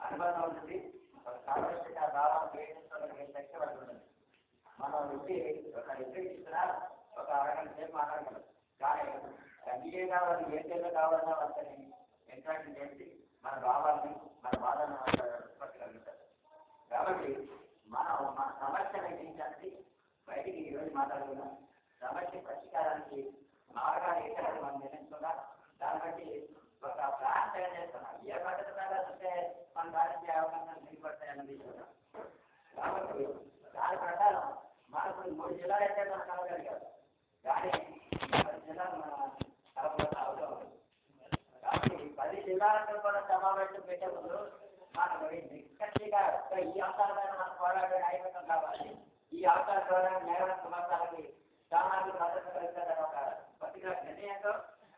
అనుబంధం ఉంటుంది. ఒక సామరస్యత భావం ప్రయత్నించడానికి శక్తి పడి ఉంటుంది. మనం వచ్చి ఒక ఎదురు ఇస్తున్నా ఒక అరగంట సేపు మాట్లాడగలం. కానీ ఏ కావాలి ఏ పేరు కావాలన్నా వాళ్ళని ఎంకరేజ్ చేసి మన భావాన్ని మన బాధను పట్టగలుగుతారు. కాబట్టి మనం మన సమస్యను ఎదిరించాలి. బయటికి ఈరోజు మాట్లాడుకున్నాం. సమస్య పరిష్కారానికి మార్గాలు ఏంటంటే మనం నిర్ణయించుకున్నాం. దాన్ని బట్టి ఒక ప్లాన్ తయారు చేస్తున్నాం. ఏ పద్ధతిగా చూస్తే మన దానికి అవకాశాలు దిగుపడతాయన్నది చూద్దాం. కాబట్టి దాని ప్రకారం మనకు 3 జిల్లాలు అయితే మనం కలగలిగారు. కానీ 10 జిల్లాలు మన కలపడం అవసరం. కాబట్టి 10 జిల్లాలతో కూడా సమావేశం పెట్టే ముందు మనకు నిక్కచ్చిగా ఈ అవసరమైన మన పోరాడే నాయకత్వం కావాలి. ఈ అవసరం ద్వారా న్యాయమైన సమస్యలకి సామాజిక భద్రత కలుగుతారని ఒక పర్టికులర్ నిర్ణయంతో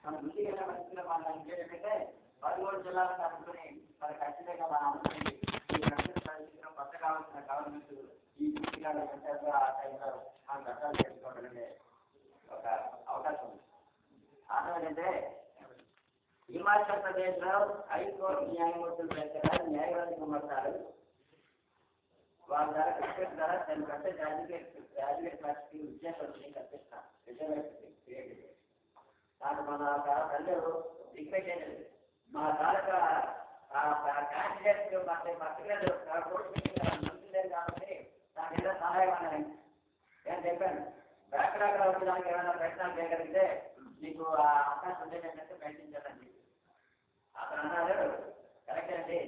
మన ముందుకు వెళ్ళిన పరిస్థితిలో మనం ఏంటంటే 13 జిల్లాలను అనుకుని మన ఖచ్చితంగా మన అనుకుని ఈ పరిస్థితిలో కొత్త కావాల్సిన గవర్నమెంట్ ఈ జిల్లాలో ఎంతో ఆ టైంలో మనం చట్టాలు చేసుకోవడం ఒక అవకాశం ఉంది. ఏంటంటే హిమాచల్ ప్రదేశ్ లో హైకోర్టు న్యాయమూర్తులు దగ్గర న్యాయవాది గుమ్మస్తారు. వాళ్ళ ద్వారా క్రికెట్ ద్వారా దాన్ని కట్టే గ్రాడ్యుయేట్ క్లాస్కి విద్యార్థులకి కల్పిస్తాం. దాంట్లో మన తల్లి రిక్వెస్ట్ చేయలేదు. మా తాలూకా క్యాండిడేట్ పర్టికులర్ కోర్టు మంచిలేదు కాబట్టి దాని ఏదో సహాయం అన్నాను. నేను చెప్పాను బ్యాక్లాగ్ వచ్చేదానికి ఏమైనా ప్రయత్నాలు చేయగలిగితే మీకు ఆ అవకాశం ఉండేటట్టు ప్రయత్నించాలండి. అతను అన్నారు కరెక్ట్ అండి.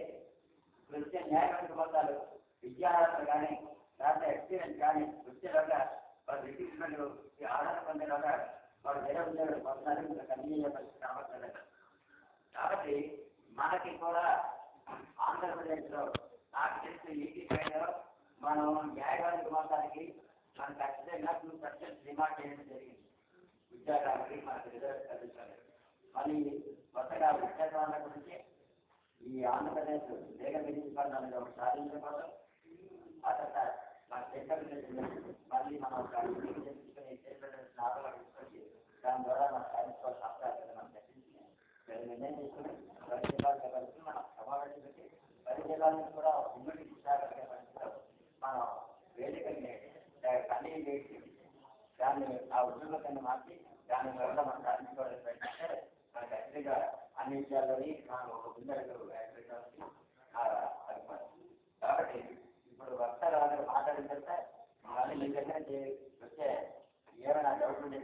వచ్చే న్యాయవాది పొందాలు విద్యార్థులు కానీ లేకపోతే ఎక్స్పీరియన్స్ కానీ వచ్చేలాగా వాళ్ళు రిటిక్స్మెంట్ ఆధార పొందేలాగా వాళ్ళు వేరే ఉద్యోగులు పొందాలి. కంటిన్యూ పరిస్థితి రావట్లేదు. కాబట్టి మనకి కూడా ఆంధ్రప్రదేశ్లో నాకు తెలిసి 85లో మనం న్యాయవాది పొందానికి మన ఖచ్చితంగా 2% డిమాండ్ చేయడం జరిగింది. ఉద్యోగాలకి మనకు రిజర్వ్ కల్పించాలి. మళ్ళీ కొత్తగా ఉద్యోగాల గురించి ఈ ఆంధ్రప్రదేశ్ వేగ విధించాలని ఒక సాధించడం కోసం అతను మన సెంటర్ మళ్ళీ మనం ఒక చేసుకుని ఆధారాలు తీసుకొచ్చి దాని ద్వారా మనం సాధించుకోవాల్సిన అవసరం మనం చర్చించి నిర్ణయం తీసుకుని 10 జిల్లాలుగా కలిసి మనం సమావేశం పెట్టి 10 జిల్లాలను కూడా ఉమ్మడి విశాఖగా పరిస్థితిలో మనం వేదికని కన్నీళ్ళు వేసి దాన్ని ఆ ఉద్యోగాన్ని మార్చి దాని వల్ల మనం సాధించుకోవాలని ప్రయత్నిస్తే మనకు ఖచ్చితంగా అన్ని విషయాల్లోని మనం ఒక ముందడుగు వేయడానికి కాబట్టి ఇప్పుడు వక్తలు మాట్లాడిన తర్వాత మళ్ళీ మీ దగ్గర వచ్చే ఏమైనా డౌట్ ఉండే